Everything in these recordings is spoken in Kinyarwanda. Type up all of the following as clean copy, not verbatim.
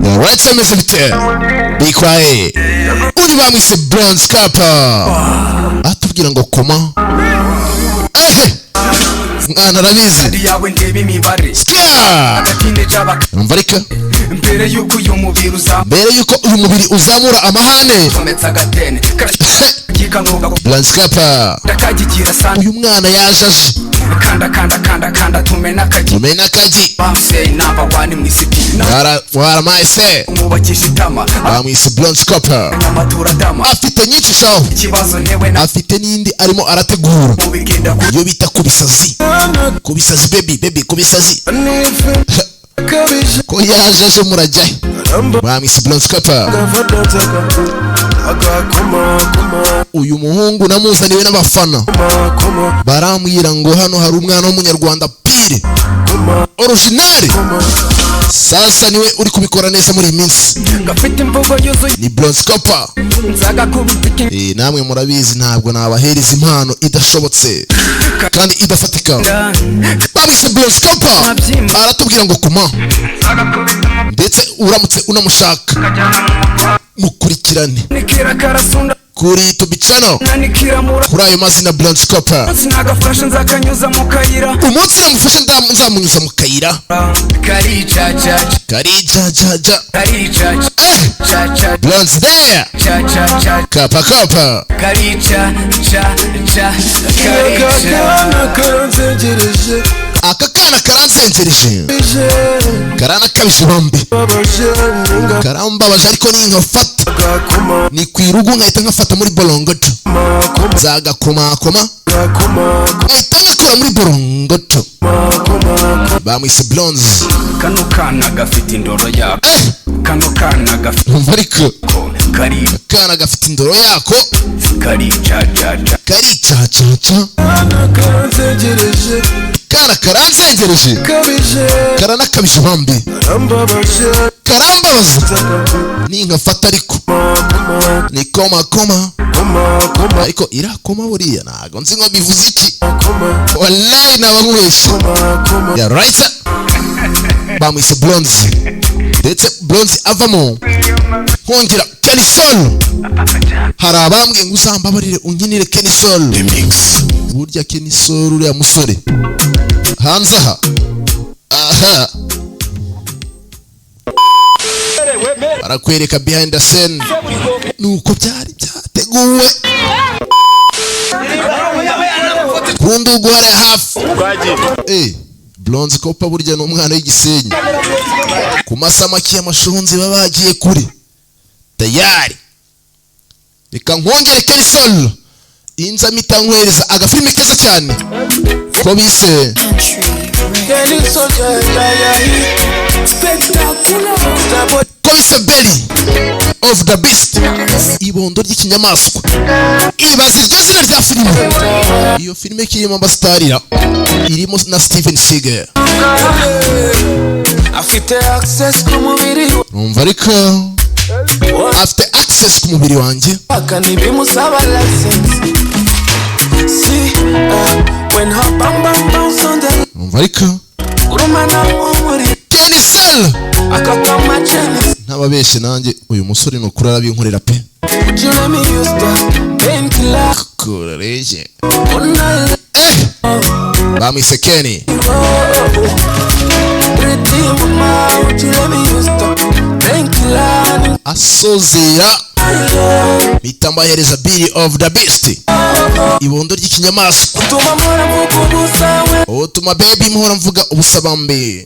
Alright, meze bite bikwaye uri bamwise bronze copper atubwira ngo koma mwana arabizi numva ariko mbere yuko uyu mubiri uzamura amahane bronze copper uyu mwana yajaje kanda tumena kaji waramaise bamwise bronze copper afite nyinshi sawa afite n'indi arimo arategura iyo bita kubisazi baby kubisazi ko yajaje murajyahe bamwise bronze copper uyu muhungu namuzaniwe n'abafana barambwira ngo hano hari umwana w'umunyarwanda pire original sasa niwe uri kubikora neza muri iyi minsi ni bronze copper namwe murabizi ntabwo nabahereza impano idashobotse kandi idafatika bamwise bronze copper aratubwira ngo kuma ndetse uramutse unamushaka mukurikirane kuri YouTube channel kuri ayo mazina bronze copper umunsi namufashe nzamunyuza mu kayira bronze there copper aka kana karanzengereje karanakabije bombi karambabaje ariko ninkafata ni kwirugu nkahita nkafata muri bolongoto zagakomakoma nkahita nyakora muri bolongoto bamwise bronze kano kana gafite indoro yako numva ariko kana gafite indoro yako karicacaca kana karanzengereje karanakabije bombi karambabaza ninkafata ariko ni koma ariko irakoma buriya ntago nzi ngo bivuze iki wallahi naba nkubeshye ya right bamwise bronze ndetse bronze avamo hongera Kenisol hari abambwe ngo uzambabarire unkinire Kenisol burya Kenisol uriya musore hanze aha barakwereka behind the scene nuko byari byateguwe kundugu hariya hafi bronze copper burya ni umwana w'igisenyi ku masamaki y'amashunzi baba bagiye kure tayari reka nkongere Kenisol inza mitanywereza agafilme keza cyane ko bise belly of the beast ibondo ry'ikinyamaswa ibaza iryo zina rya filime iyo filime kirimo abastarira irimo na Steven Seagal afite access ku mubiri numva ariko afite access ku mubiri wanjye akanibimusaba license when her bam bam bounce on the numva ariko urumana muri Kenisol akakama chance ntababeshe nanjye uyu musore no kurara binkorera pe kureje bamwise Kenny asozera bitambahereza Billy of the Beast ibondo ry'ikinyamaswa utuma baby muhora mvuga ubusabambe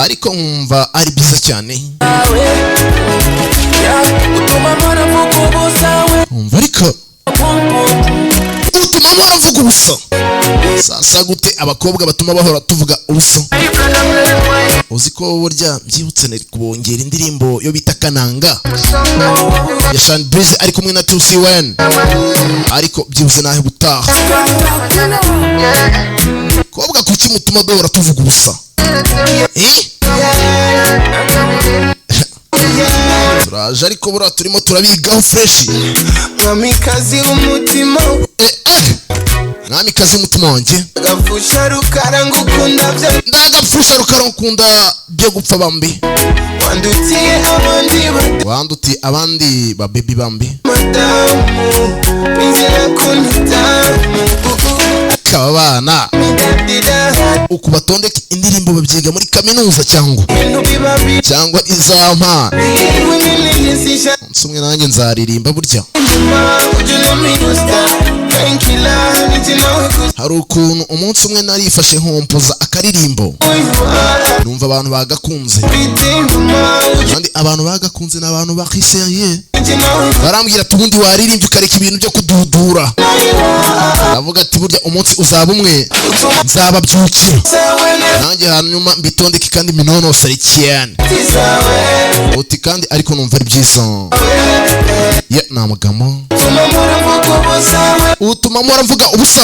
ariko nkumva ari byiza cyane umva ariko utuma muhora mvuga ubusa sasa gute abakobwa batuma bahora tuvuga ubusa uzi ko burya byibutse nari kubongera indirimbo yo bita Kananga ya Sean Breeze ari kumwe na 2C1 ariko byibutse nahe butaha kobwa kuki mutuma duhora tuvuga ubusa turaje ariko bura turimo turabigaho fresh. Mwamikazi w'umutima mwamikazi w'umutima wanjye agapfusha rukara ngukunda byo ndagapfusha rukara ngukunda byo gupfa bambi wandutiye abandi ba baby bambi madamu inzira kunitamu kabana uku batondeka indirimbo babyiga muri kaminuza cyangwa izampa nsumwe nanjye nzaririmba burya. Hari ukuntu umunsi umwe narifashe nkompoza akaririmbo numva abantu bagakunze kandi abantu bagakunze n'abantu bakiseriye barambwira ati ubundi waririmbye ukareka ibintu byo kududura. Ndavuga ati burya umunsi uzaba umwe nzababyukira nanjye hanyuma mbitondeke kandi minonosere cyane uti kandi ariko numva ari byiza ye namagamo utuma mpora mvuga ubusa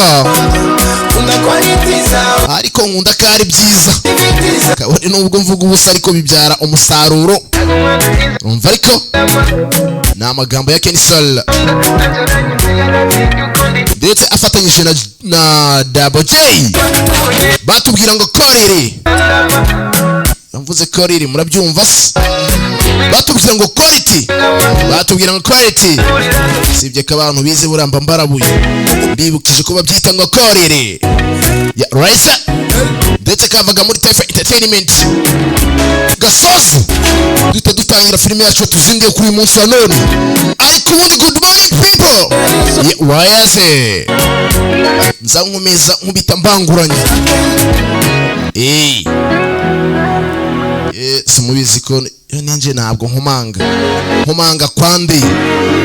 ariko nkunda ko ari byiza kabone nubwo mvuga ubusa ariko bibyara umusaruro umva ariko ni amagambo ya Ken Sol ndetse afatanyije na Double J batubwira ngo korere mvuze korere murabyumva se batubwira ngo quality batubwira ngo quality sibye ko abantu bize buramba mbarabuye bibukije ko babyita ngo korere ya Raisa ndetse kavaga muri Typha Entertainment gasozi dutangira filime yacu tuzingiye kuri uyu munsi wa none ariko ubundi good morning people wayase nza nkomeza nkubita mbanguranye simubizi ko ninje ntabwo nkomanga kwande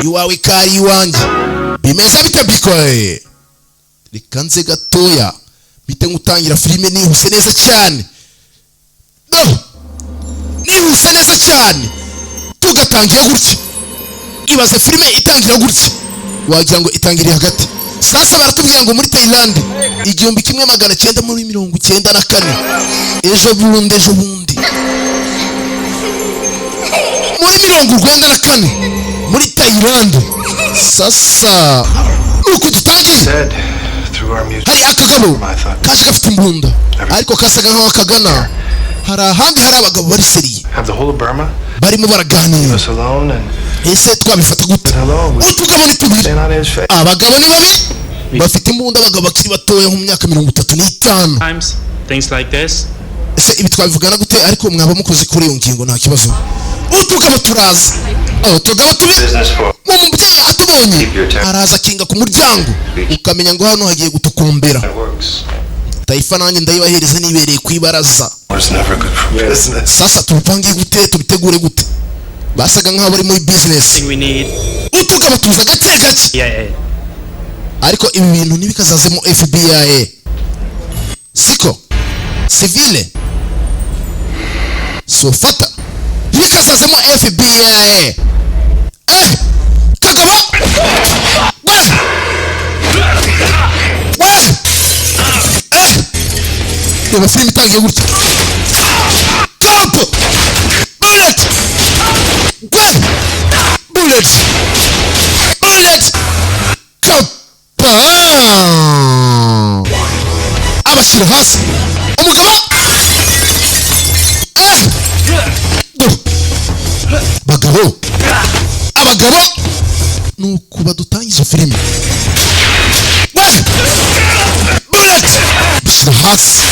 iwawe kari iwanjye bimeza bitabikoye reka nze gatoya bite ngutangira filime nihuse neza cyane nihuse neza cyane tugatangira gutya ibaze filime itangira gutya wagira ngo itangiriye hagati. Sasa baratubwira ngo muri Thailand 1994 ejo bundi muri 1994 muri Thailand. Sasa uko tutangiye hari akagabo kaje gafite imbunda ariko kasaga nkaho kagana hari ahandi hari abagabo bari seriye barimo baraganira ese twabifata gute utugabo ni tubiri abagabo ni babi bafite imbunda abagabo bakiri batoya mu myaka 35 things like this. Ese ibi twabivugana gute ariko mwaba mukoze kuri iyo ngingo nta kibazo utugabo turaza utugabo tubiri mu mubyeyi atubonye araza kinga ku muryango ukamenya ngo hano hagiye gutukumbera Taifa nanjye ndayibahereza nibereye kwibaraza. Sasa tubipangiye gute tubitegure gute basaga nkaho bari muri business utugabo tuza gake gake ariko ibi bintu nibikazazemo FBI siko civile sofata bikazazemo FBI kagabo Deva film itangiye gutya top bullet top abashyira hasi umugabo abagabo nuko badutangiza filime bullet bishyira hasi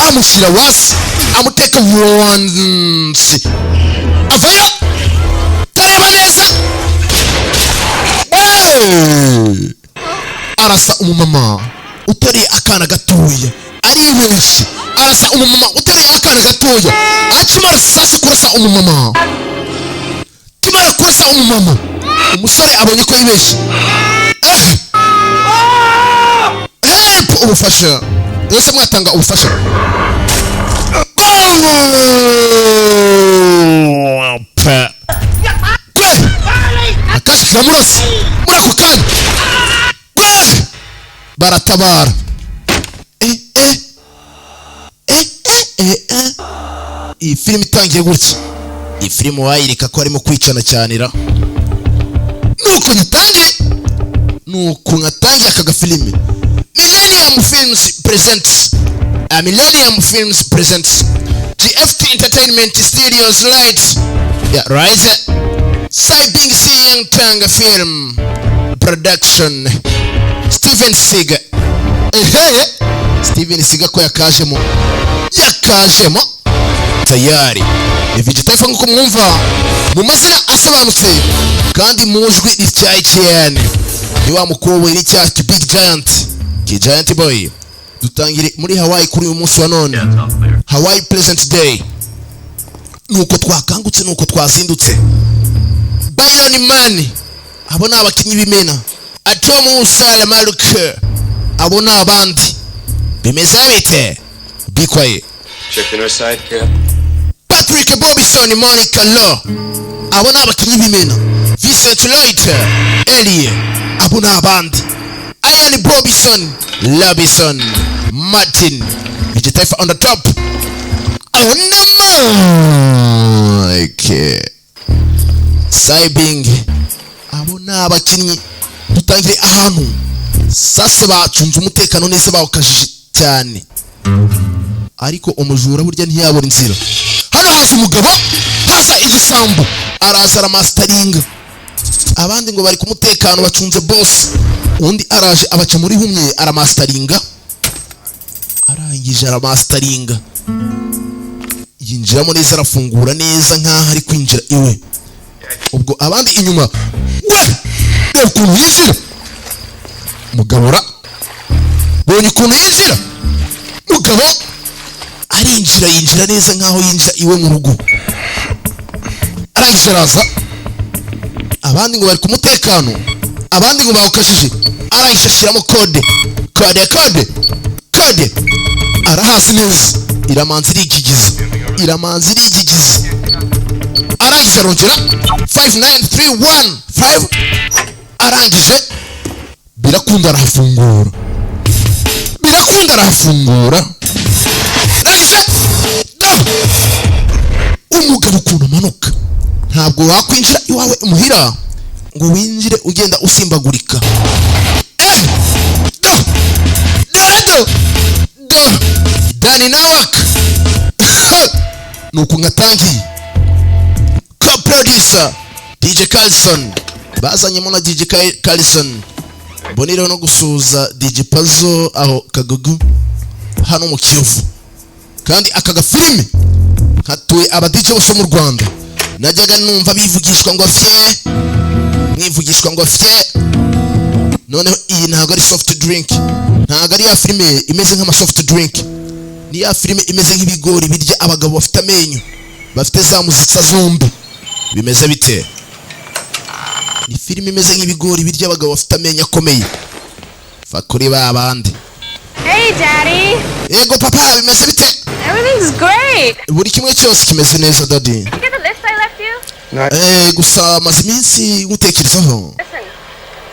amushyira wasi amuteka wansi avayo tareba neza arasa umumama utari akana gatoya aribeshye arasa umumama utari akana gatoya akimara sasa kurasa umumama kimara kurasa umumama umusore abonye ko yibeshye help ubufasha ese mwatanga ubufasha akashi zamurasi murako kanya baratabara iyi filime itangiye gutya iyi filime wayireka ko arimo kwicana cyanira nuko nkatangiye aka gafilime. Millennium Films presents GFT Entertainment Studios Lights Rise Saibing Siyang Tanga Film Production Steven Siga ko yakajemo tayari ivije taifa nkuko mwumva mu mazina asobanutse kandi mujwi rityaye cyane ni wa mukobwa iri cya Big Giant Boy. Dutangire muri Hawaii kuri uyu munsi wa none, Hawaii Pleasant Day. Nuko twakangutse, nuko twazindutse. Byron Mani abo nabakinyi bimena, Atomu Salamaruke abo nabandi bimeze bite bikwaye. Checking her side, Cap. Patrick Bobison, Monica Law abo nabakinyi bimena, Vincent Lloyd Elie abo nabandi, Ian Bobison, Labison, Martin, Taifa on the top. Oh no, okay. Saibing abo nabakinyi dutangire ahantu sasa bacunze umutekano nese bawukajije cyane, ariko umujura burya ntiyabona inzira. Hano haza umugabo, haza igisambu, araza aramasteringa, abandi ngo bari ku mutekano bacunze boss, undi araje abaca muri humye aramasteringa, arangije aramasteringa, yinjiramo neza, arafungura neza nkaho ari kwinjira iwe. Ubwo abandi inyuma, we ukuntu yinjira mugabora, bonye ukuntu yinjira mugabo, yinjira neza nkaho yinjira iwe mu rugo. Arangije araza, abandi ngo bari ku mutekano, abandi ngo bawukashije, arangije ashyiramo kode, arahasi neza, iramanza irigigiza, arangije arongera 59315, arangije birakunda arahafungura, arangije umugabo ukuntu amanuka, ntabwo wakwinjira iwawe muhira ngo winjire ugenda usimbagurika. Dani nawaka nuko ngatangiye co-producer DJ Carlson, bazanyemo na DJ Carlson, mbonera no gusuza DJ Pazo aho Kagugu hano mu Kiyovu. Kandi aka gafilime hatuye aba DJ bose mu Rwanda, najyaga numva bivugishwa ngo fye, none iyi ntago ari soft drink, ntago ari ya filime imeze nk'ama soft drink, ni ya filime imeze nk'ibigori birya abagabo bafite amenyo, bafite za muzitsa zombi. Bimeze bite? Ni filime imeze nk'ibigori birya abagabo bafite amenyo akomeye. Fa kuri babandi. Hey daddy. Yego papa, bimeze bite? Everything's great. Buri kimwe cyose kimeze neza daddy. You get the list I left you? Gusa maze iminsi ngutekerezaho. Listen.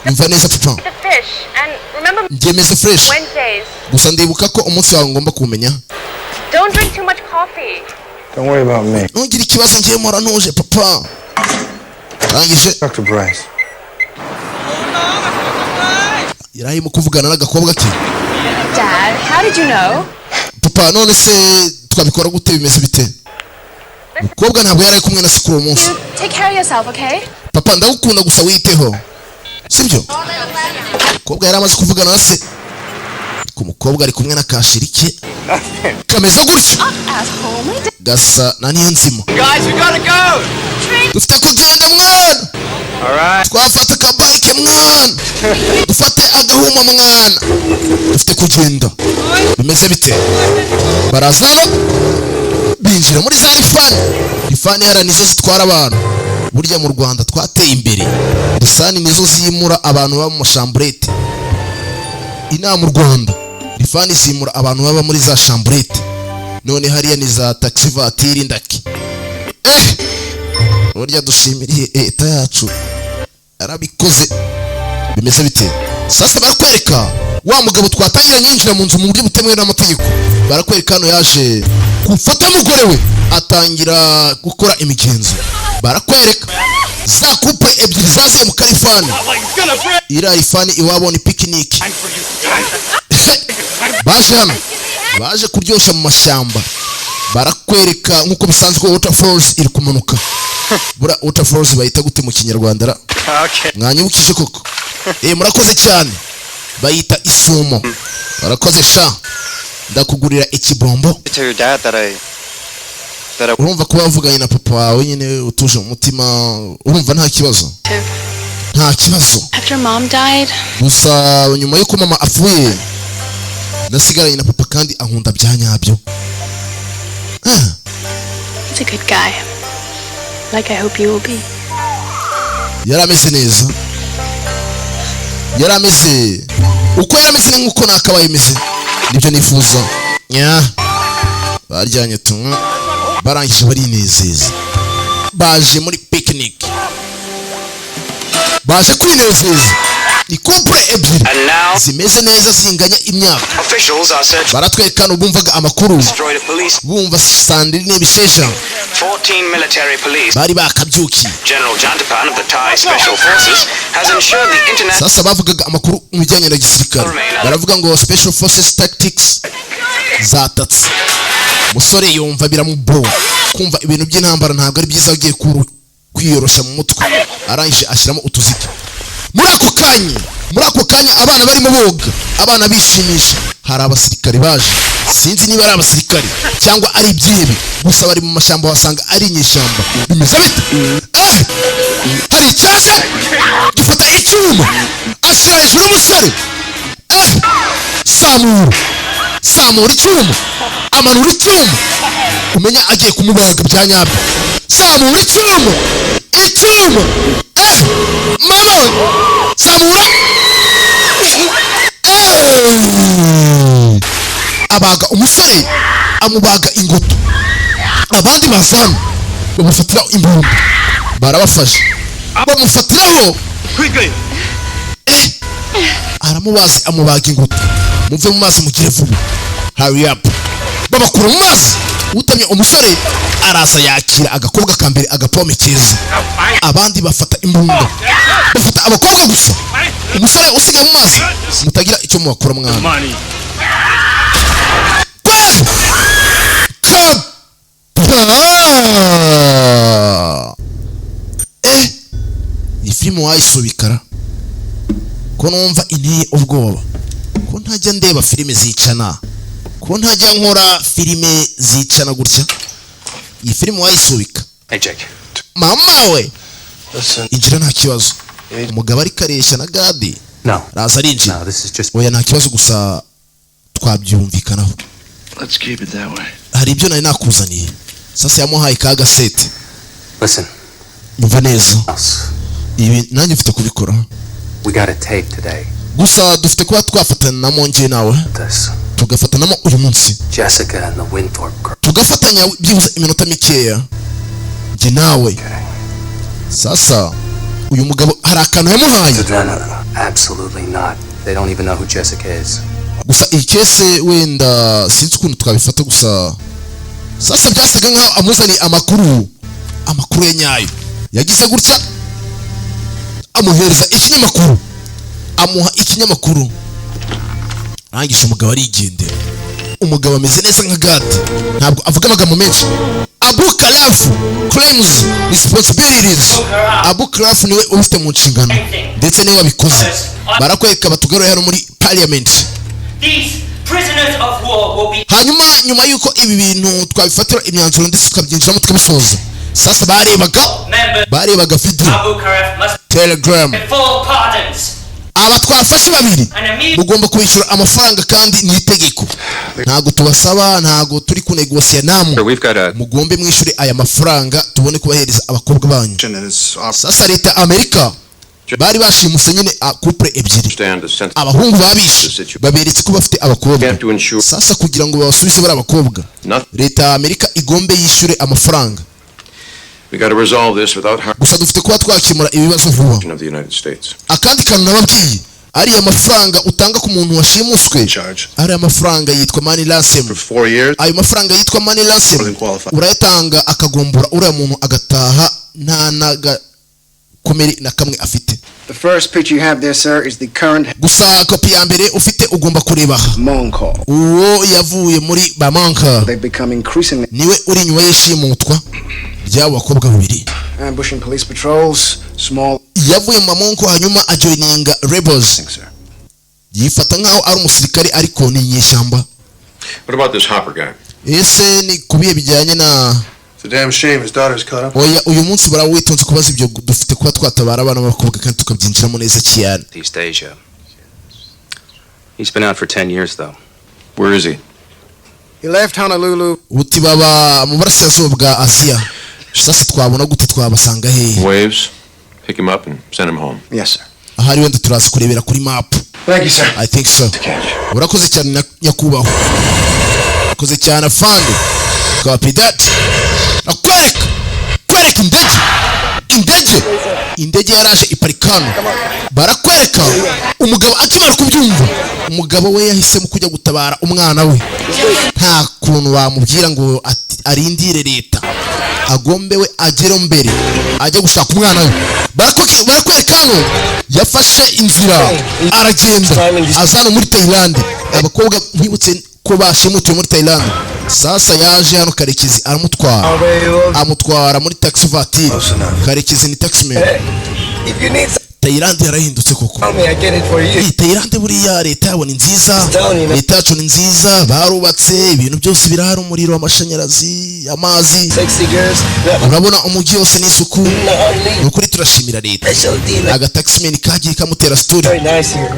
Umva neza papa. The fish and remember Njemeze fresh. Wednesdays. Gusa ndibuka ko umunsi wawe ngomba kumenya. Don't drink too much coffee. Don't worry about me. Ntugire ikibazo, ngiye mpora ntuje papa. Arangije Dr. Bryce. yarahimo kuvugana n'agakobwa ke. Dad, how did you know? Papa, none se twabikora gute, bimeze bite? Umukobwa ntabwo yari kumwe na sikuru umunsi. You take care of yourself, okay? Papa, ndagukunda gusa witeho, sibyo? Umukobwa yari amaze kuvugana na se, ku mukobwa ari kumwe na kashirike kameze gutyo, gasa na niyo nzima. Guys, we gotta go. Dufite kugenda mwana. Alright. Twafata akabike mwana, dufate agahuma mwana, dufite kugenda. Bimeze bite? Barazano binjira muri za rifani hara nizo zitwara abantu. Burya mu Rwanda twateye imbere, risani nizo zimura abantu baba mu mashamburete. Ina mu Rwanda rifani zimura abantu baba muri za shamburete, none hariya ni za taxi vatiri ndaki. Burya dushimiriye leta yacu arabikoze. Bimeze bite? sasa barakwereka wa mugabo twatangira yinjira mu nzu mu buryo butemewe n'amategeko. Barakwereka hano yaje gufata umugore we atangira gukora imigenzo. Barakwereka za couple ebyiri zaziye mu Kalifani. Irarifani iwabo ni picnic. Baje hano baje kuryosha mu mashyamba. Barakwereka nkuko bisanzwe waterfalls iri kumanuka. Bura waterfalls bayita gute mu Kinyarwanda ra? Mwanyibukije koko. Murakoze cyane. Bayita isumo. Barakoze sha. Ndakugurira ikibombo. Urumva kuba wavuganye na papa wawe nyine utuje mu mutima, urumva nta kibazo? Nta kibazo. After mom died, gusa nyuma yuko mama apfuye ndasigaranye na papa kandi ankunda byanyabyo. he's a good guy. Like I hope you will be. Yarameze neza. Yarameze uko yarameze nkuko nakabaye meze. Nibyo nifuza. Baryanye tumwe. Barangije barinezeza. Baje muri picnic. Baje kwinezeza. Ni couple ebyiri zimeze neza zinganya imyaka. Baratwereka no bumvaga amakuru. Bumva Sandrine Bishesha 14 military police. bari bakabyuki. General Jantapan of the Thai Special Forces has ensured the internet. Sasa bavugaga amakuru mu bijyanye na gisirikare. Baravuga ngo Special Forces Tactics zatatse. Musore yumva biramubo. Kumva ibintu by'intambara ntabwo ari byiza, agiye kwiyorosha mu mutwe. Arangije ashyiramo utuziki. Muri ako kanya abana barimo boga, abana bishimisha. Hari abasirikare baje. Sinzi niba ari abasirikare cyangwa ari ibyihebe, gusa bari mu mashyamba wasanga ari inyeshyamba. Bimeze bite? Hari cyaje gifata icyuma ashyira hejuru umusore. Samura icyuma, amanura icyuma, umenya agiye kumubaga byanyabyo. Samura icyuma mama, samura abaga umusore, amubaga ingoto. Abandi bazana bamufatira imbunda, barabafashe bamufatiraho. Aramubazi amubaga ingoto. Muve mu mazi mugire vuba, hurry up. Babakura mu mazi. Utamye umusore arasa yakira agakobwa kambere agapome keza. Abandi bafata imbunda, bafata abakobwa gusa. Umusore usigaye mu mazi mutagira icyo mubakora mwana. Iyi filime wayisubikara ko numva inteye ubwoba, ko ntajya ndeba filime zicana, ko ntajya nkora filime zicana gutya. Iyi filime wayisubika. Hey Jake. Mama we injira nta kibazo. Umugabo ari karesha na gadi. No. Raza arinjira. No, this is just. Oya nta kibazo, gusa twabyumvikanaho. Let's keep it that way. Hari ibyo nari nakuzaniye. Sasa yamuhaye ka gasete. Listen. Nyumva neza. Ibi nanjye mfite kubikora. We got a tape today. Gusa dufite kuba twafatana na monje nawe. Tugafatanamo uyu munsi. Jessica and the Winthorpe girl. Tugafatanya byibuze iminota mikeya. Nge nawe. Sasa uyu mugabo hari akantu yamuhaye. No. Absolutely not. They don't even know who Jessica is. Gusa iyi kese wenda sinzi ukuntu twabifata, gusa sasa byasaga nkaho amuzaniye amakuru ya nyayo. Yagize gutya amuhereza ikinyamakuru, amuha ikinyamakuru. Rangisha umugabo arigendera. Umugabo ameze neza nka gati, ntabwo avuga amagambo menshi. Abu Khalaf claims responsibilities. Abu Khalaf niwe ufite mu nshingano ndetse niwe wabikoze. Barakwereka batugaruye hano muri parliament. Nyuma yuko ibi bintu twabifatira imyanzuro ndetse tukabyinjiramo tukabisoza. Sasa barebaga video Telegram. Aba twafashe babiri mugomba kubishyura amafaranga kandi ni itegeko. Ntago tubasaba, ntago turi kunegosiya namwe. Mugombe mwishyure aya mafaranga tubone kubahereza abakobwa banyu. Sasa leta Amerika bari bashimuse nyine couple ebyiri. Abahungu babishe baberetse ko bafite abakobwa. Sasa kugira ngo babasubize bari abakobwa, leta Amerika igombe yishyure amafaranga. Gusa dufite kuba twakemura ibibazo vuba. Akandi kantu nababwiye, ariya mafaranga utanga ku muntu washimuswe, ariya mafaranga yitwa money ransom. Ayo mafaranga yitwa money ransom urayatanga akagombora uriya muntu agataha nta naga komeri na kamwe afite. The first picture you have there, sir, is the current. Gusa kopi ya mbere ufite ugomba kureba Monko. Uwo yavuye muri Bamanka. They become increasingly. Niwe uri inyuma y'ishimutwa ry'abo bakobwa babiri. Ambushing police patrols, small. Yavuye mu Monko hanyuma ajoininga rebels. Yifata nkaho ari umusirikare ariko ni nyeshyamba. What about this Hopper guy? Ese ni kubiye bijyanye na It's a damn shame his daughter's caught up. Oya uyu munsi barawitonze kubaza ibyo dufite kuba twatabara abana b'abakobwa kandi tukabyinjiramo neza cyane. East Asia. He's been out for 10 years though. Where is he? He left Honolulu. Uti baba mu burasirazuba bwa Asia. Sasa twabona gute twabasanga he? Waves. Pick him up and send him home. Yes, sir. Ahari wenda turaza kurebera kuri map. Thank you, sir. I think so. Urakoze cyane nyakubaho. Urakoze cyane afande. Copy that. Kwereka indege yaraje iparikano barakwereka umugabo akimara kubyumva umugabo we yahisemo kujya gutabara umwana we nta kuntu bamubwira ngo arindire leta agombe we agere mbere ajya gushaka umwana we barakwereka hano yafashe inzira aragenda azana muri Thailand abakobwa nkibutse ko bashimutiwe muri Thailand. Sasa yaje hano Karekezi amutwara muri taxi voiture. Karekezi ni taximan. Thailand yarahindutse koko. Thailand buriya leta yabo ni nziza, leta yacu ni nziza, barubatse ibintu byose birahari, umuriro, amashanyarazi, amazi, urabona umujyi wose ni isuku. Nukuri turashimira leta. Agataximan kagiye kamutera story.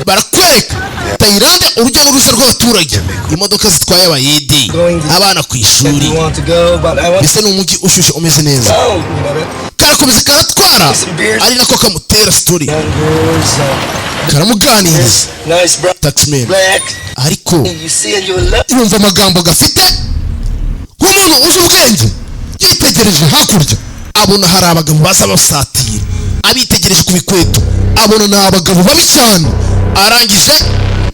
Barakwereka Thailand urujya n'uruza rw'abaturage, imodoka zitwaye abayede, abana ku ishuri, mbese ni umujyi ushushe umeze neza. Karakomeza karatwara ari nako kamutera story, karamuganiriza taximan, ariko yumva amagambo gafite nk'umuntu uzi ubwenge. Yitegereje hakurya abona hari abagabo baza basatira, abitegereje ku bikweto abona ni abagabo babi cyane. Arangije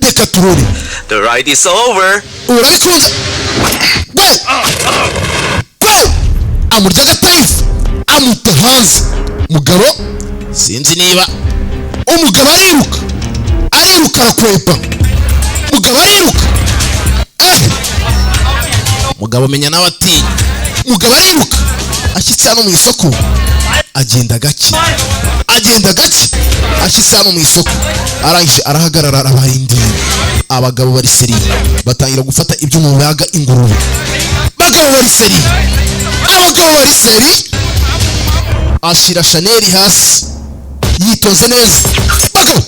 reka turore. The ride is over. Urabikunze amurya agatarifu amuta hanze. Mugabo sinzi niba umugabo ariruka arakwepa. Mugabo ariruka mugabo menya nawe ati mugabo ariruka ashyitse hano mu isoko agenda gake ashyitse hano mu isoko. Arangije arahagarara arabarindira. Abagabo bari seri batangira gufata ibyo mu baga ingurube. Abagabo bari seri ashyira Chanel hasi yitonze neza. Bagabo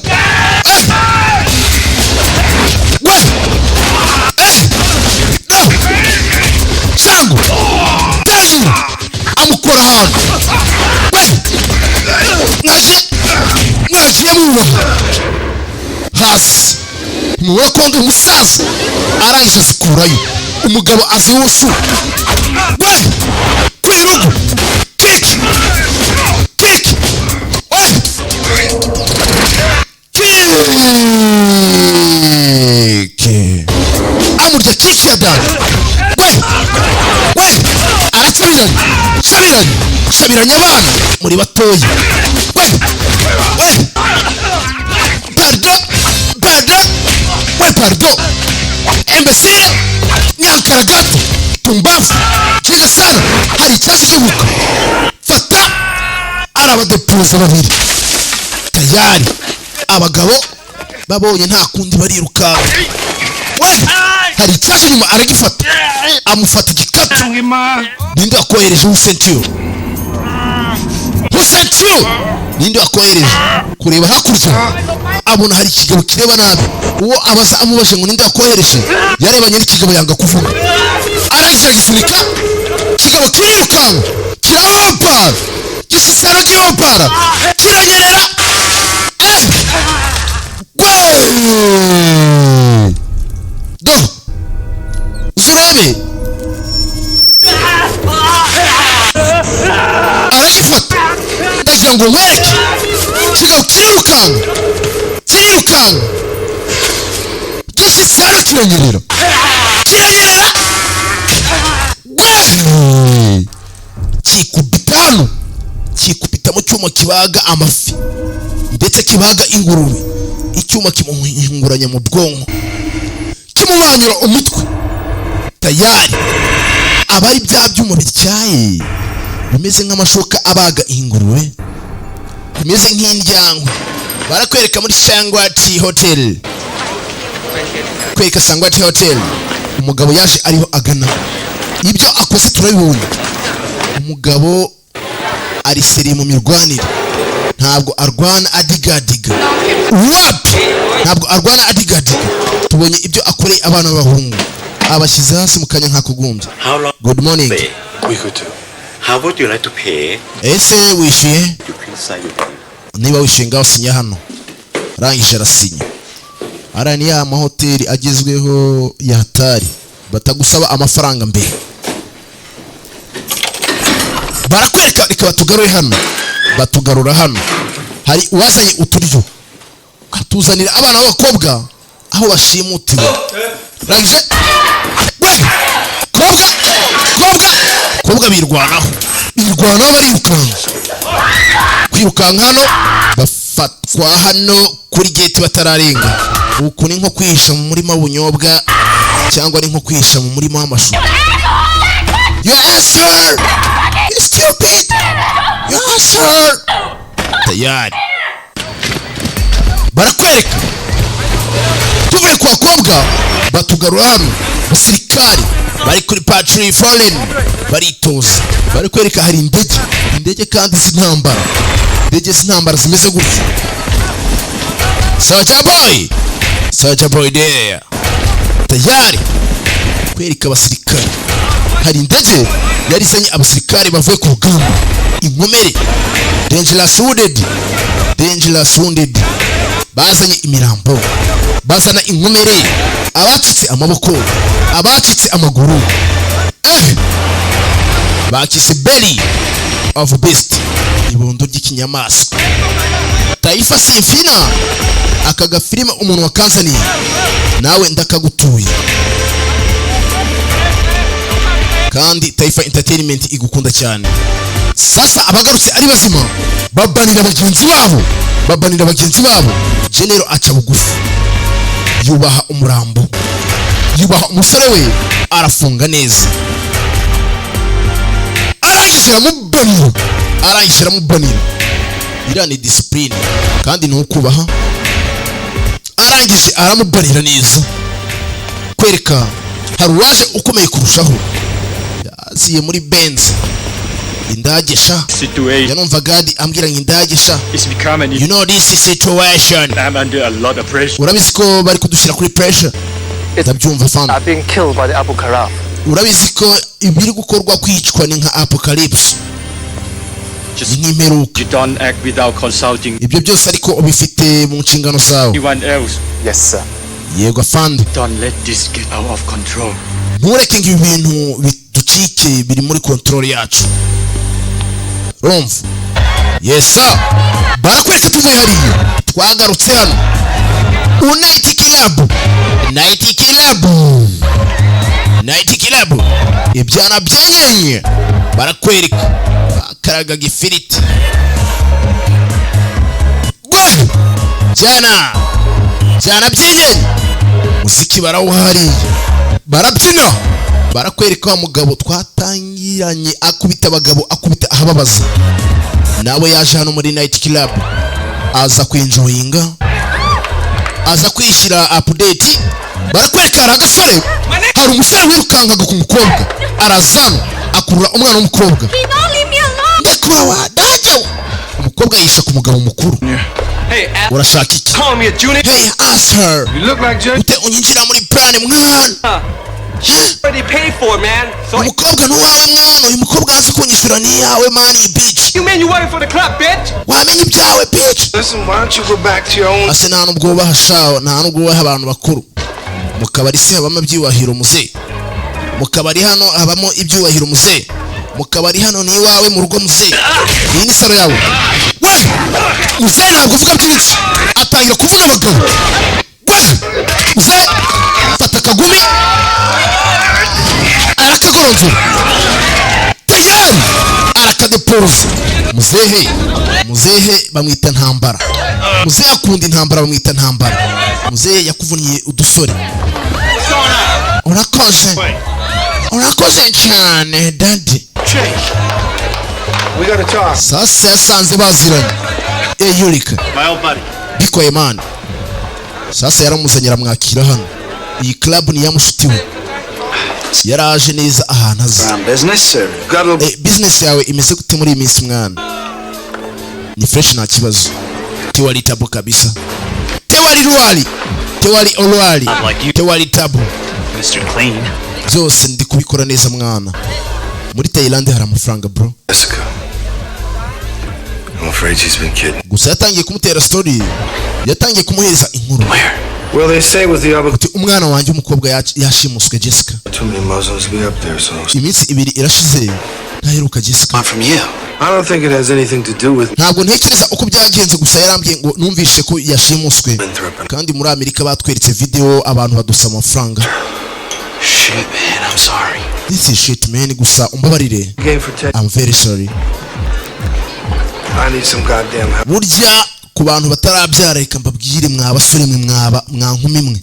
Chango tangira amukora hano. Mwagiye mubaha hasi muwe konde umusaza. Arangije azikurayo. Umugabo azi wose kwirugu kiki amurya kiki ya dani. Arasabiranya abana muri batoya. Pardon imbesire nyankara gato tumbavu kiga sana hari ikibazo cy'ubuka. Fata arabadepoza babiri tayari. Abagabo babonye nta kundi bariruka. Hari ikibazo nyuma aragifata amufata igikatu. Ninde wakohereje Husentio? Ninde wakohereje kureba hakurya abona hari ikigabo kireba nabi. Uwo abaza amubaje ngo ninde wakohereje yarebanye n'ikigabo yanga kuvuga. Arangije gisunika ikigabo kirirukanka kirabapara gisisana ry'abapara kiranyerera. Do zurebe aragifata ndagira ngo nkwereke ikigabo kirirukanka kirirukanka gishyitsi hano kiranyerera kikubita hano kikubita mu cyuma kibaga amafi ndetse kibaga ingurube icyuma kimuhinguranya mu bwonko kimubanyura umutwe tayari abari bya byuma bityaye bimeze nk'amashoka abaga ingurube bimeze nk'indyango barakwereka muri Sangwati Hotel kwereka Sangwati Hotel umugabo yaje ariho agana ibyo akoze turabibonye umugabo ari seri mu mirwanire ntabwo arwana adigadiga wapi ntabwo arwana adigadiga tubonye ibyo akoreye abana b'abahungu abashyize hasi mu kanya nkakugumbye good morning We could do. How would you like to pay? ese wishyuye You please sign your name. niba wishyuye ngaho sinya hano arangije arasinya ara ni ya mahoteli agezweho ya hatari batagusaba amafaranga mbere barakwereka reka batugarure hano batugarura hano hari uwazanye uturyo atuzanira abana b'abakobwa aho bashimutiwe rangije kobwa birwanaho kwirukanka hano bafatwa hano kuri gate batararenga uku ni nko kwihisha mu murima w'ubunyobwa cyangwa ni nko kwihisha mu murima w'amashu yes sir you stupid yes sir tayari barakwereka tuvuye kwa kobwa batugarura hano basirikari bari kuri Patrick Fallen baritoza bari kwereka hari indege kandi z'intambara indege z'intambara zimeze gutya Soldier boy there tayari kwereka abasirikari hari indege yari izanye abasirikari bavuye ku rugamba inkomere dangerous wounded bazanye imirambo bazana inkomere abacitse amaboko abacitse amaguru bakise belly of beast ibondo ry'ikinyamaswa Taifa Simfina aka gafilime umuntu wakanzaniye nawe ndakagutuye kandi Taifa Entertainment igukunda cyane sasa abagarutse ari bazima babanira bagenzi babo General aca bugufi yubaha umurambo yubaha umusore we arafunga neza arangije aramubanira iriya ni discipline kandi ni ukubaha arangije aramubanira neza kwereka hari uwaje ukomeye kurushaho yaziye muri Benz indagesha yanumva gadi ambwira ngo indagesha you know this situation I'm under a lot of pressure. urabizi ko bari kudushyira kuri pressure ndabyumva fan are being killed by the apocalypse. urabizi ko ibiri gukorwa kwicwa ni nka apocalypse nk'imperuka You don't act without consulting ibyo byose ariko ubifite mu nshingano zawe anyone else. Yes, sir. yego afande Don't let this get out of control. ntureke ngo ibi bintu biducike biri muri control yacu rumva yes sir barakwereka tuvuye hariya twagarutse hano night club ibyana byenyenye barakwereka bakaraga gifiriti jana byenyenye muziki barawuhariye barabyina barakwereka wa mugabo twatangiranye akubita abagabo akubita ahababaza nawe yaje hano muri night club aza kwinjoyinga aza kwishyira update barakwereka hari agasore hari umusore wirukankaga ku mukobwa arazana akurura umwana w'umukobwa ndekura wadajya umukobwa yisha ku mugabo mukuru urashaka iki hey ask her ute unyinjira muri plan mwana umukobwa ntuwaye mwana uyu mukobwa azi kunyishyura ni yawe man you bitch wamenye ibyawe bitch ase nta nubwo wubaha shawo nta nubwo wubaha abantu bakuru mu kabari se habamo ibyubahiro muze mu kabari hano habamo ibyubahiro muze mu kabari hano ni iwawe mu rugo muze iyi ni saro yawe we muze ntabwo uvuga byinshi atangira kuvuga uze fata kagumi arakagoronzura tayari arakadepoza. muzehe bamwita ntambara. muzehe akunda intambara bamwita ntambara. muzehe yakuvunye udusore. urakoze cyane daddy. We gotta talk. Sasa yasanze baziranye. Yurika bikoye man. Sasa yaramuzanye aramwakira hano. Iyi club ni yamushuti we. Yaraje neza ahantu azi. Business yawe imeze gute muri iyi minsi mwana? Ni fresh nta kibazo. Tewali tabu kabisa. Tewali ruwali. Tewali olwali. Tewali tabu. Mr. Clean. Byose ndi kubikora neza mwana. Muri Thailand hari amafaranga bro. Jessica. I'm afraid she's been kidnapped. Gusa yatangiye kumutera story. Yatangiye kumuhereza inkuru. Well, they say with the other. Umwana wanjye umukobwa yashimuswe Jessica. Too many Muslims to be up there, so. Iminsi ibiri irashize ntaheruka Jessica. Not from you. I don't think it has anything to do with. Ntabwo ntekereza uko byagenze gusa yarambwiye ngo numvishe ko yashimuswe. Kandi muri Amerika batweretse video abantu badusama amafaranga. Shit, man, I'm sorry. This is shit, man. Gusa umbabarire. I'm very sorry. I need some goddamn help. Burya ku bantu batarabyara reka mbabwire mwabasore mwe mwankumi mwe.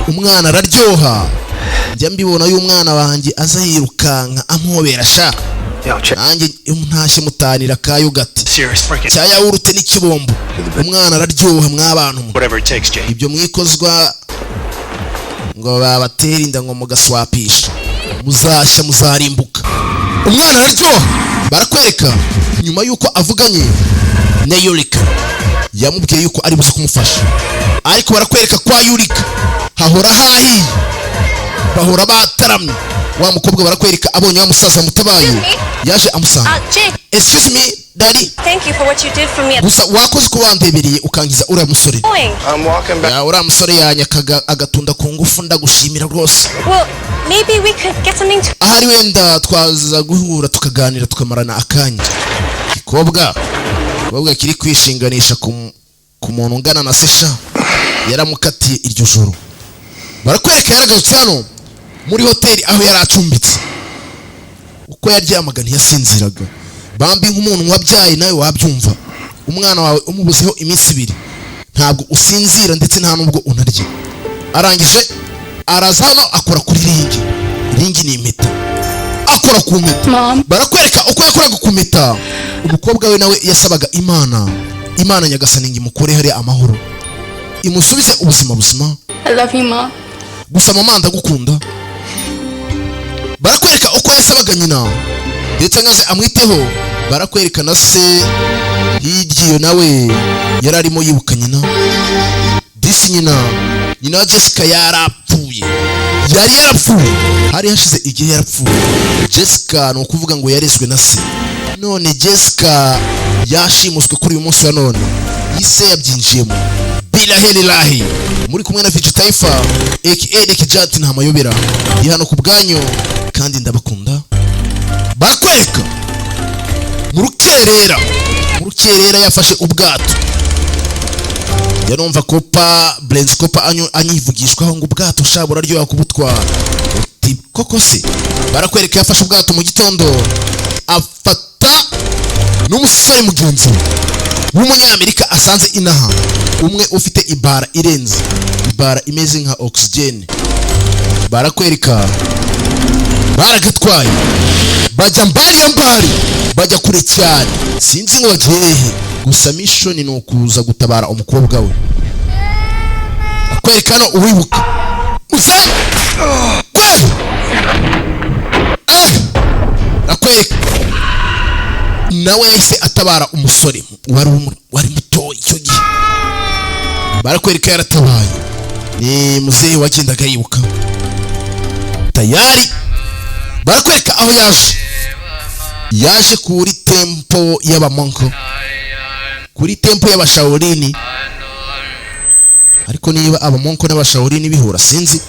Umwana araryoha. Njya mbibona y'umwana wanjye aza yirukanka ampobera sha. Nanjye ntashye mutanira kayo gati. Cyaya urute n'ikibombo. Umwana araryoha mw'abantu. Ibyo mwikozwa ngo babatera inda ngo mugaswapisha. Muzashya muzarimbuka. Umwana araryoha. Barakwereka nyuma yuko avuganye na Yurika. Yamubwiye yuko ari buze kumufasha. Ariko barakwereka kwa Yurika hahora hahi. Bahora bataramye. Wa mukobwa barakwereka abonye wa musaza mutabaye. Yaje amusanga. Excuse me, daddy. Thank you for what you did for me. Gusa wakoze ko wandebereye ukangiza uriya musore. I'm walking back. Uriya musore yanyakaga agatunda ku ngufu ndagushimira rwose. Well, maybe we could get something to. Ahari wenda twaza guhura tukaganira tukamarana akanya. Kobwa kiri kwishinganisha ku muntu ungana na sesha yaramukatiye iryo joro. Barakwereka yaragarutse hano muri hoteli aho yaracumbitse. Uko yaryamaga ntiyasinziraga. Bambi nk'umuntu wabyaye nawe wabyumva. Umwana wawe umubuzeho iminsi ibiri. Ntabwo usinzira ndetse nta nubwo unarya. Arangije araza hano akora kuri ringi. Ringi ni impeta. Akora ku mpeta. Barakwereka uko yakoraga ku mpeta. Umukobwa we nawe yasabaga Imana nyagasani ngo imukore hari amahoro. Imusubize ubuzima buzima. I love you, Mom. Gusa mama ndagukunda. Barakwereka uko yasabaga nyina. Ndetse ngaze amwiteho. Barakwereka na se hirya nawe yararimo yibuka nyina. Disi nyina wa Jessica yarapfuye. Yari yarapfuye. Hari hashize igihe yarapfuye. Jessica no kuvuga ngo yarezwe na se. None Jessica yashimuswe kuri uyu munsi wa none. Ise yabyinjiyemo. Bilahi muri kumwe na Vigi Taifa aka Dekijati nta mayobera. Ihano ku bwanyu kandi ndabakunda. Barakwereka mu rukerera yafashe ubwato. Yanumva kopa Blaze kopa anyivugishwaho ngo ubwato shabura ryo kubutwara. Uti koko se. Barakwereka yafashe ubwato mu gitondo afata n'umusore mugenzi w'umunyamerika asanze inaha. Umwe ufite ibara irenze. Ibara imeze nka oxygen. Barakwereka baragatwaye. Bajya mbari bajya kure cyane. Sinzi ngo bagiye. Gusa mission ni ukuza gutabara umukobwa we. Akwereka no uwibuka. Uze kwe. Akwereka nawe yahise atabara umusore wari muto icyo gihe. Barakwereka yaratabaye. Ni muzehe wagendaga yibuka. Tayari. Barakwereka aho yaje kuri tempo y'abamonko. Kuri tempo y'abashaurini. Ariko niba abamonko n'abashaurini bihura sinzi.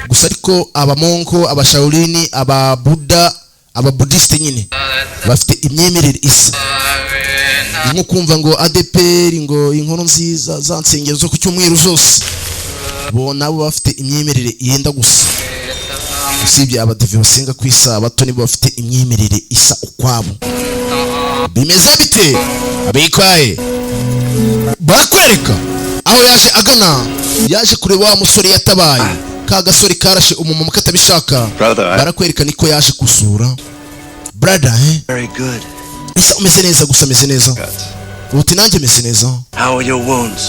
Gusa ariko abamonko, abashaurini, ababuddha, ababudiste nyine bafite imyemerere isa. nko kumva ngo ADPR ngo inkuru nziza za nsengero zo ku cyumweru zose bo nabo bafite imyemerere yenda gusa usibye abadive basenga ku isabato nibo bafite imyemerere isa ukwabo bimeze bite abikaye barakwereka aho yaje agana yaje kureba wa musore yatabaye ka gasore karashe umumama katabishaka barakwereka niko yaje kusura brother Very good. Ese umeze neza gusa meze neza uti nanjye meze neza How are your wounds?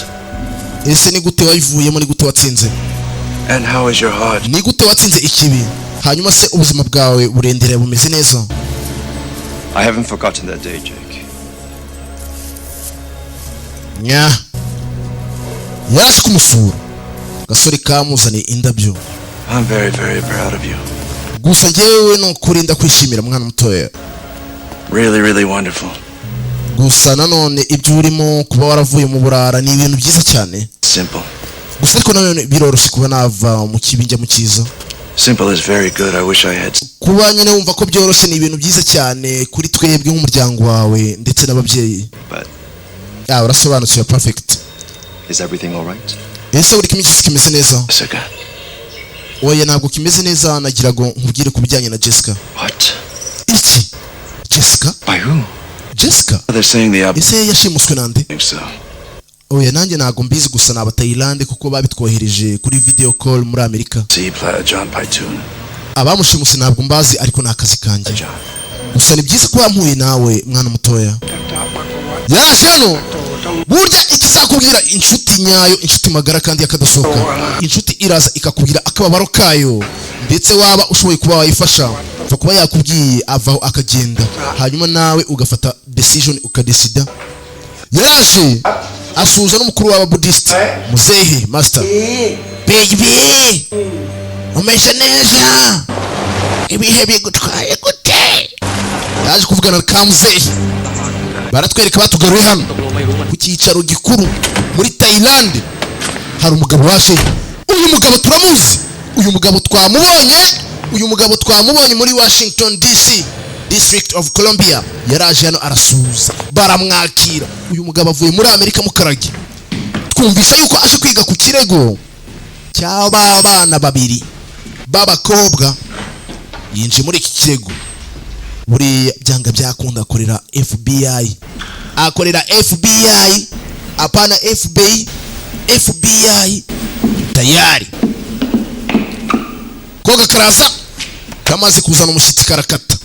ese ni gute wayivuyemo ni gute watsinze And how is your heart? ni gute watsinze ikibi hanyuma se ubuzima bwawe burendera bumeze neza I haven't forgotten that day, Jake. nya yaje kumusura gasore kamuzaniye indabyo I'm very, very proud of you. gusa njyewe no kurinda kwishimira mwana mutoya Really, really wonderful. gusa nanone ibyo urimo kuba waravuye mu burara ni ibintu byiza cyane Simple. gusa ariko nanone biroroshye kuba nava mu kibi njya mu cyiza Simple is very good. I wish I had. kuba nyine wumva ko byoroshye ni ibintu byiza cyane kuri twebwe nk'umuryango wawe ndetse n'ababyeyi But urasobanukiwe perfect is everything all right? ese buri kimwe cyose kimeze neza Jessica. oya ntabwo kimeze neza nagira ngo nkubwire ku bijyanye na Jessica What? iki Jessica By who? Jessica They're saying the ese yashimuswe nande think so. oya nanjye ntabwo mbizi gusa ni abatayilande kuko babitwohereje kuri video call muri Amerika See, John Pytoon. abamushimuse ntabwo mbazi ariko ni akazi kanjye John. gusa ni byiza ko wampuye nawe mwana mutoya yaje hano burya ikizakubwira inshuti nyayo inshuti magara kandi yakadasohoka inshuti iraza ikakubwira akababaro kayo ndetse waba ushoboye kuba wayifasha va kuba yakubwiye avaho akagenda hanyuma nawe ugafata decision ukadesida yaje asuza n'umukuru w'ababudisiti muzehe master baby umesha neza ibihe bigutwaye gute yaje kuvugana na kamuzehe baratwereka batugaruye hano ku cyicaro gikuru muri Thailand hari umugabo waje uyu mugabo turamuzi uyu mugabo twamubonye muri Washington DC District of Columbia yaraje hano arasuhuza baramwakira uyu mugabo avuye muri Amerika mu karagi twumvise yuko aje kwiga ku kirego cy'aba bana babiri b'abakobwa yinje muri iki kirego buri byanga byakunda akorera FBI apana FBI tayari koga karaza kamaze kuzana umushitsi karakata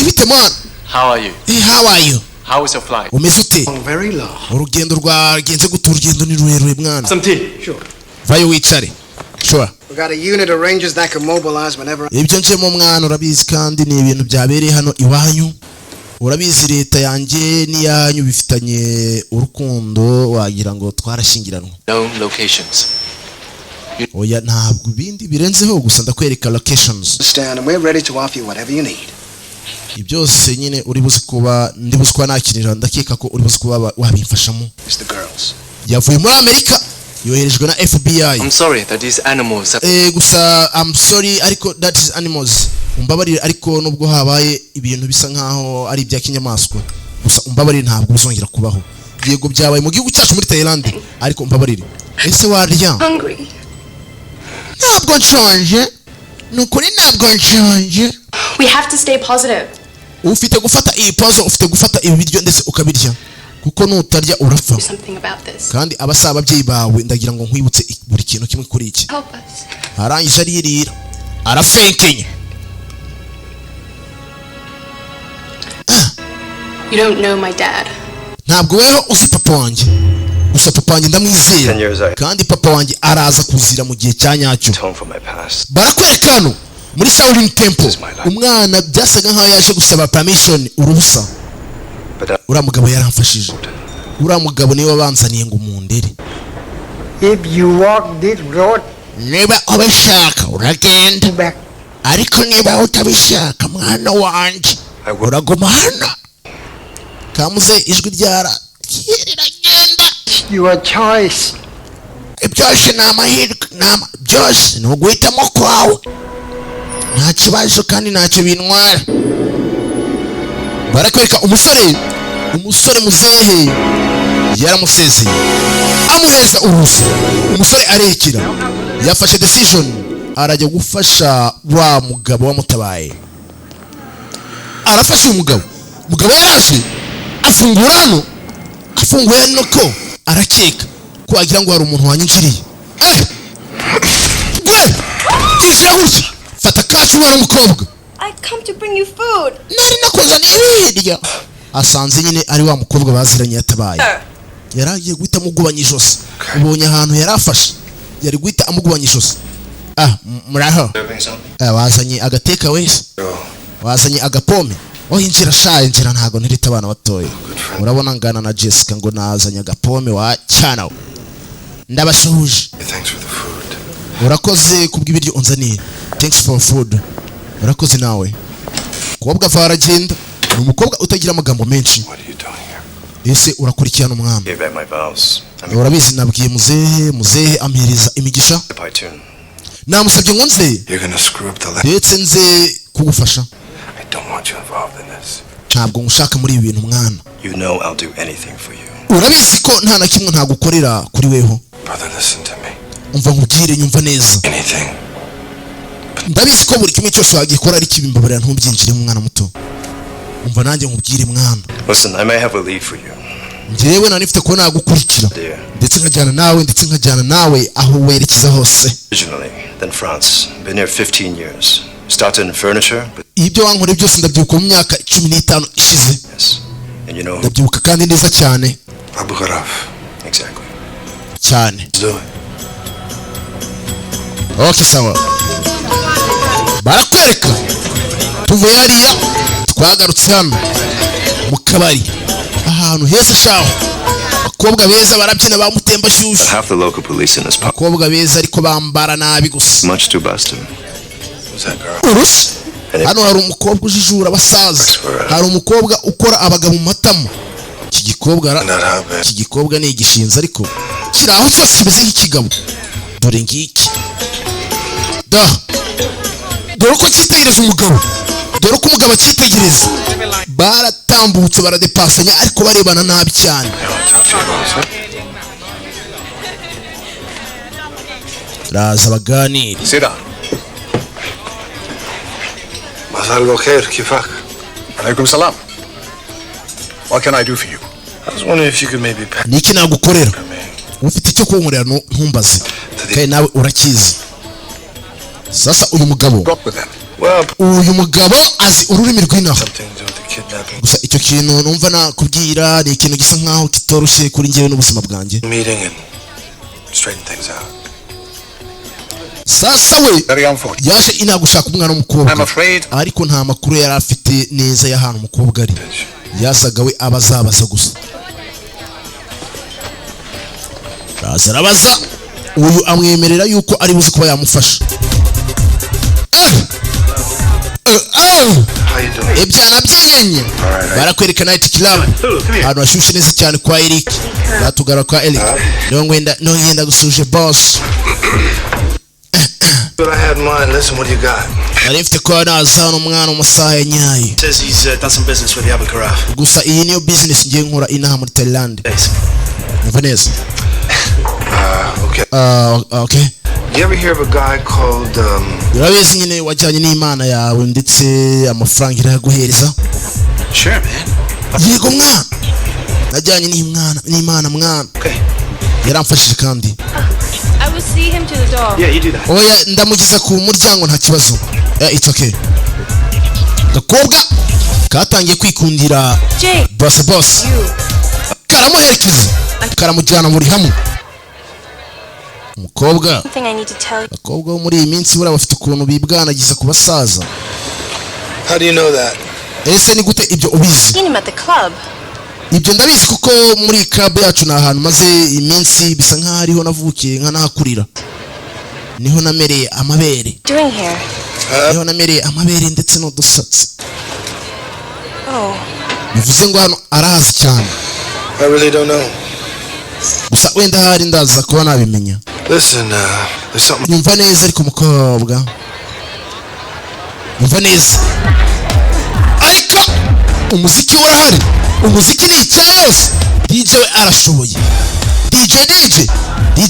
bite man How are you? how are you How was your flight? umeze ute Very low. urugendo rwagenze gute urugendo ni rurerure mwana Some tea. Sure. vayo wicare sure We got a unit of rangers that can mobilize whenever. ibyo njemo mwana urabizi kandi ni ibintu byabereye hano iwanyu urabizi leta yanjye n'iyanyu bifitanye urukundo wagira ngo twarashyingiranwa No locations. oya ntabwo ibindi birenzeho gusa ndakwereka locations Stand and we're ready to offer you whatever you need. ibyose nyine uri buzi kuba ndi buzi kuba nakinira ndakeka ko uri buzi kuba wabimfashamo It's the girls. yavuye muri Amerika yoherejwe na FBI I'm sorry that these animals gusa I'm sorry ariko that is animals umbabarire ariko nubwo habaye ibintu bisa nkaho ari ibya kinyamaswa gusa umbabarire ntabwo bizongera kubaho yego byabaye mu gihugu cyacu muri Thailand ariko umbabarire ese warya ntabwo nshonje nukuri ntabwo nshonje We have to stay positive. ufite gufata iyi pause ufite gufata ibi biryo ndetse ukabirya kuko nutarya urapfa Do something about this. kandi abasaba ababyeyi bawe ndagira ngo nkwibutse buri kintu kimwe kuri iki Help us. arangije aririra arafenkenye You don't know my dad. ntabwo weho uzi papa wanjye gusa papa wanjye ndamwizera kandi papa wanjye araza kuzira mu gihe cya nyacyo barakwereka hano muri Shaolin Temple umwana byasaga nkaho yaje gusaba permission uruhusa uriya mugabo yaramfashije uriya mugabo niwe wabanzaniye ngo mundere If you walk this road, niba ubishaka uragenda ariko niba utabishaka mwana wanjye uraguma hano kamuze ijwi ryara riragenda your choice. byose ni amahirwe byose ni uguhitamo kwawe nta kibazo kandi ntacyo bintwara barakwereka umusore umusore muzehe yaramusezeye amuheza uruhusa. Umusore arekera, yafashe decision, arajya gufasha wa mugabo wamutabaye. Arafasha umugabo yaraje afungura hano, afunguye hano ko arakeka ko wagira ngo hari umuntu wanyinjiriye. Injira gutya, fata kacu umwana w'umukobwa. I come to bring you food. Nari nakuzaniye ibiryo. Asanze nyine ari wa mukobwa baziranye yatabaye. Yaragiye guhita amugubanya ijosi. Ubonye ahantu yarafashe, yari guhita amugubanya ijosi. Muraho. Wazanye agateka wese, wazanye agapome. Injira sha, injira, ntago ntirita abana batoye. Urabona ngana na Jessica ngo nazanye agapome wa cyana. Ndabashuhuje. Urakoze kubw'ibiryo unzaniye. Thanks for food. Urakoze nawe. Kobwa varagenda, ni umukobwa utagira amagambo menshi. Ese urakurikirana umwami? Urabizi nabwiye muzehe ampereza imigisha. Namusabye ngo nze. Ndetse nze kugufasha. Ntabwo ngushaka muri ibi bintu mwana. Urabizi ko nta na kimwe ntagukorera kuri weho. Umva nkubwire, nyumva neza. Ndabizi ko buri kimwe cyose wagikora ari kibimbabarira, ntubyinjire mu mwana muto. Umva nanjye nkubwire mwana. Listen, I may have a lead for you. Njyewe nanifite ko nagukurikira ndetse nkajyana nawe aho werekeza hose. Originally, then France. Been here 15 years. Started in furniture. Ibyo wankore byose ndabyibuka mu myaka 15 ishize. And you know. Ndabyibuka kandi neza cyane. Exactly. Cyane. Okay, sawa. Barakwereka. Tuvuye hariya twagarutse hano mu kabari. Ahantu heza shaho. Bakobwa beza barabyina bamutemba shushu. Half the local police in this pub. Bakobwa beza ariko bambara nabi gusa. Much too busted. Who's that girl? Urus. Hano hari umukobwa ujijura abasaza. Hari umukobwa ukora abagabo mu matama. Iki gikobwa ni igishinza ariko kiraho cyose kimeze nk'ikigabo. Dore ngiki. Dore ko cyitegereza umugabo. Dore ko umugabo cyitegereza. Baratambutse baradepasanya ariko barebana nabi cyane. Raza baganira. Sira. Masal khair, kifak? Alaikum salam. What can I do for you? I was wondering if you could maybe pack. Niki nagukorera? Ufite icyo kunkorera ntumbaze. Kandi nawe urakizi. Sasa uyu mugabo azi ururimi rw'inaho. Gusa icyo kintu numva nakubwira ni ikintu gisa nkaho kitoroshye kuri njyewe n'ubuzima bwanjye. Sasa we yaje inagushaka umwana w'umukobwa ariko nta makuru yari afite neza y'ahantu umukobwa ari. Yasaga we abazabaza gusa. Arabaza uyu amwemerera yuko ari buze kuba yamufasha. Ibyana by'inyenye barakwereka night club hano hashushe neza cyane kwa Eric. Batugara kwa Eric. Ngenda gusuje boss. What I had in mind, listen, what do you got? Arifite ko naza hano umwana umusaha ya nyayo. Says he's done some business with the Abakaraf. Gusa iyi niyo business ngiye nkora inaha muri Thailand. Vanessa. Okay. Okay. You ever hear of a guy called Urabizi nyine wajyanye n'Imana yawe ndetse amafaranga iraguhereza? Sure, man. Yego mwana. Najyanye n'Imana mwana. Okay. Yaramfashije kandi. I will see him to the door. Yeah, you do that. Oya ndamugiza ku muryango nta kibazo. It's okay. Gakobwa katangiye kwikundira boss. Karamuherekeza. Karamujyana muri hamwe. Umukobwa. Bakobwa muri iyi minsi bura bafite ukuntu bibwanagiza ku basaza. How do you know that? Ese ni gute ibyo ubizi? Seen him at the club. Ibyo ndabizi kuko muri club yacu na ahantu maze iminsi bisa nkaho ariho navukiye nka nahakurira. Niho namereye amabere. Doing here? Niho namereye amabere ndetse no dusatsi. Oh. Bivuze ngo hano arazi cyane. I really don't know. Gusa wenda hari ndaza kuba nabimenya. Listen, there's something. Nyumva neza ariko mukobwa. Nyumva neza. Ariko umuziki urahari. umuziki ni icya yose. DJ we arashoboye, DJ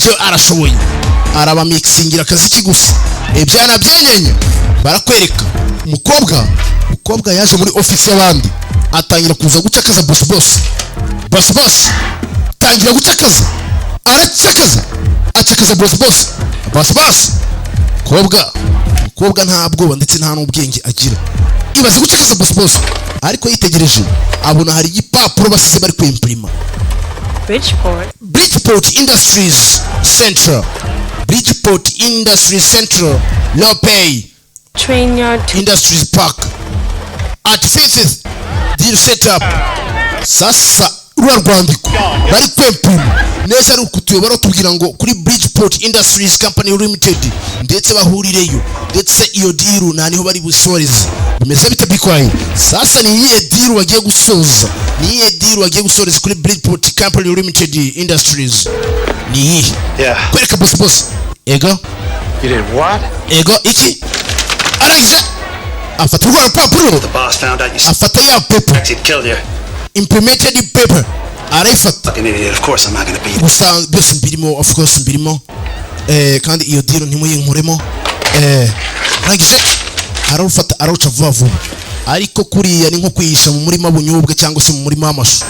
we arashoboye, araba mixingira akaziki gusa. Ibyana byenyenye barakwereka umukobwa yaje muri office y'abandi atangira kuza gucakaza boss tangira gucakaza, acakaza boss. Kobwa nta bwoba ndetse nta n'ubwenge agira, ibaze gucakaza boss, ariko yitegereje abona hari igipapuro basize bari kwimprima. Bridgeport Industries Central, low pay Train Yard Industries Park at 5th deal setup. Sasa urwa rwandiko bari kwemprima neza ari ukutuyobora tubwira ngo kuri Bridgeport Industries Company Limited ndetse bahurireyo, ndetse iyo deal nta niho bari busoreze. Bimeze bite bikwaye? Sasa ni iyihe deal wagiye gusoreza kuri Bridgeport Company Limited Industries? Ni iyihe? Kwereka boss. Ego You did what? Ego iki? Aragize afata urwa rupapuro, The boss found out you afata ya paper, he'd killed you. implemented paper, arayifata. Fucking idiot. Of course I'm not gonna be there. Gusa byose mbirimo, of course mbirimo. Kandi iyo deal ntimuyinkuremo. Aragize arufata arawuca vuba, ariko kuriya ni nko kwihisha mu murima bunyubwe cyangwa se mu murima w'amashu.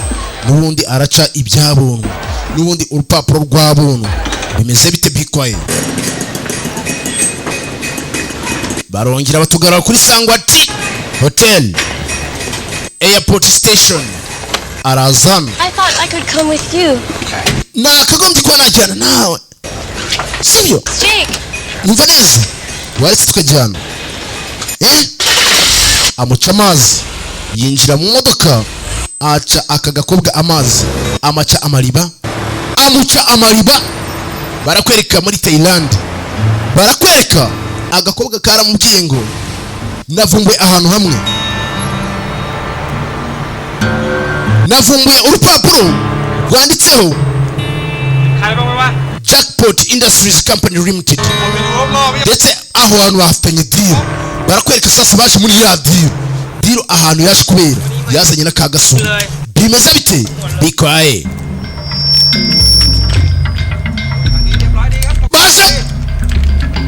N'ubundi araca ibyabuntu, n'ubundi urupapuro rw'abuntu. Bimeze bite bikwaye? Barongera batugara kuri Sangwati Hotel Airport Station. Arazana. I thought I could come with you. Nakagombye kuba najyana nawe, sibyo? Jake. Numva neza waretse tukajyana. Amuca amazi, yinjira mu modoka, aca aka gakobwa amazi, amuca amariba. Barakwereka muri Thailand, barakwereka agakobwa karamubwiye ngo navumbuye ahantu hamwe, navumbuye urupapuro rwanditseho Jackpot Industries Company Limited, ndetse aho hantu bafitanye deal. Barakwereka sasa baje muri ya deal ahantu yaje kubera, yazanye na kagasura. Bimeze bite bikwaye? Baje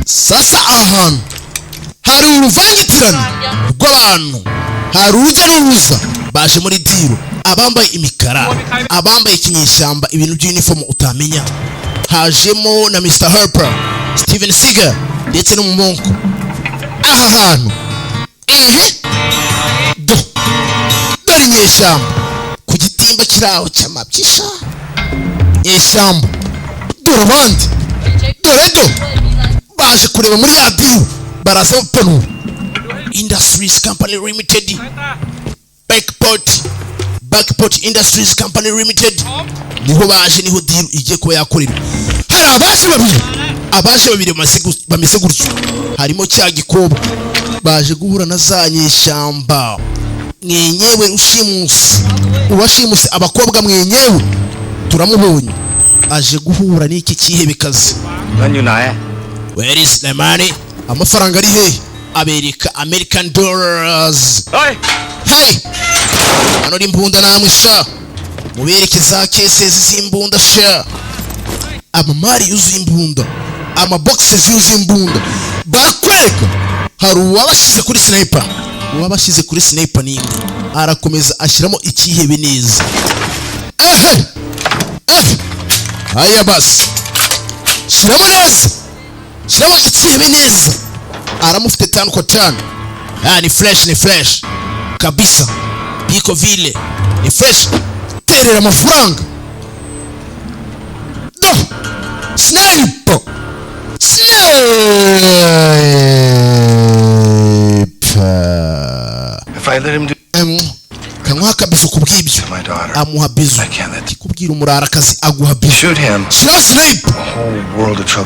sasa ahantu hari uruvangitirane rw'abantu, hari urujya n'uruza baje muri deal, abambaye imikara, abambaye kinyeshyamba, ibintu by'uniform utamenya. Hajemo na Mr. Harper, Steven Seagal ndetse n'umumonko. Aha hantu dore inyeshyamba ku gitimba kiraho cy'amabyisha, inyeshyamba dore abandi, dore baje kureba muri ya deal. Baraza bapanu Industries Company Limited, Backport Industries Company Limited, niho baje, niho deal igiye kuba yakorera. Hari abaje babiri bameze gutyo, harimo cya gikobwa baje guhura na za nyeshyamba. Mwenyewe uwashimuse abakobwa mwenyewe turamubonye, aje guhura n'iki kihebekazi. Where is the money? Amafaranga ari hehe? Abereka American dollars. Hey, hano ari imbunda namwe sha, mubereke za cases z'imbunda sha, amamari yuzuye imbunda, amaboxes yuzuye imbunda. Barakwereka hari uwabashyize kuri sniper, n'imwe arakomeza ashyiramo ikihebe neza. Haya basi, shyiramo neza, shyiramo ikihebe neza. Aramufite 5 kwa 5. Ni fresh kabisa, biko vile ni fresh. Terera amafaranga. Sniper. If I let him do kanwa kabisa kubwibyo, amuha bizu kubwira umurarakazi aguha bizu. Shoot him. Sniper.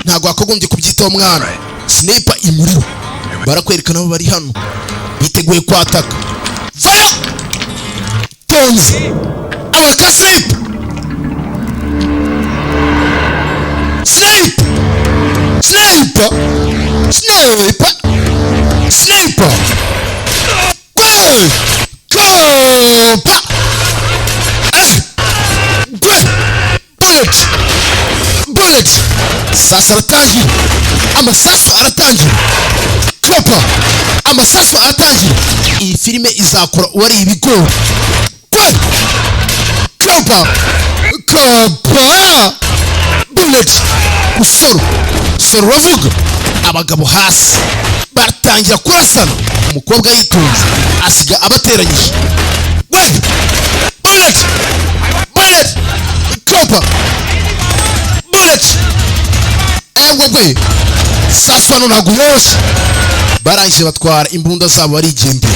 Ntago akogombye kubyitaho mwana. Sniper imuriho. Barakwereka nabo bari hano biteguye kwataka. Fire! Tonzi abaka sniper. sasa aratangira amasasu aratangira kopa amasasu aratangira iyi filime izakora uwari ibigori kopa bullet soro uravuga abagabo hasi batangira kurasana umukobwa yitonze asiga abateranyije bullet kopa bullet gwe sasu hano ntabwo yoroshye barangije batwara imbunda zabo barigendera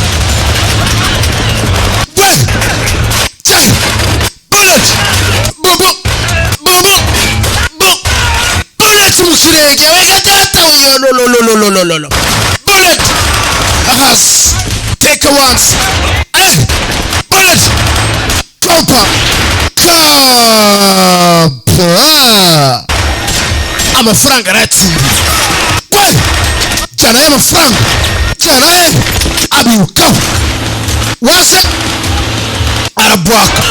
bullet bullet mu kirenge wega data uyo lololololololo bullet ahas take a once bullet kopa amafaranga aratsindiye jyana y'amafaranga jyana ye abirukaho waze arabwaka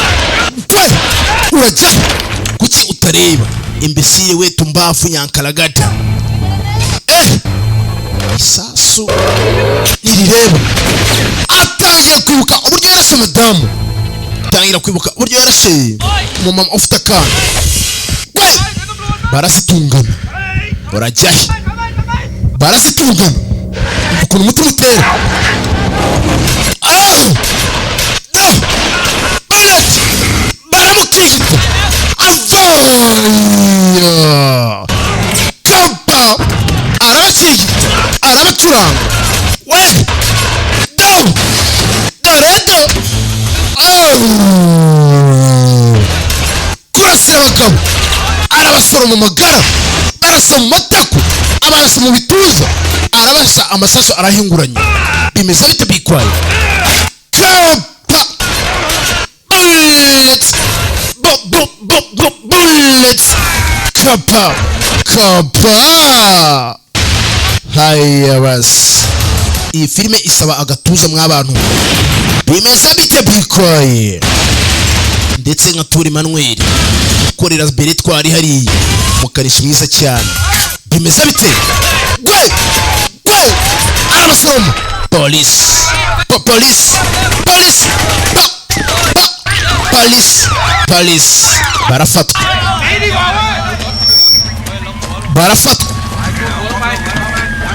urajya kuki utareba imbesire we tumbafu nyankaragata isasu nirireba atangiye kwibuka uburyo yarashe madamu atangira kwibuka uburyo yarashe umumama ufite akana barazitungana urajyahe barazitungana ukuntu umutima utera baramukihita avaya kapa arabakihita arabacuranga we doredo kurasira abagabo arabasora mu magara barasa mu matako abarasa mu bituza arabasa amasaso arahinguranya bimeze bite bikwaye kapa bullets bullets kapa haya basi iyi filime isaba agatuza mw'abantu bimeze bite bikwaye ndetse nka Turi Manuel ukorera mbere twari hariya mukarishi mwiza cyane bimeze bite gwe arabasoma police barafatwa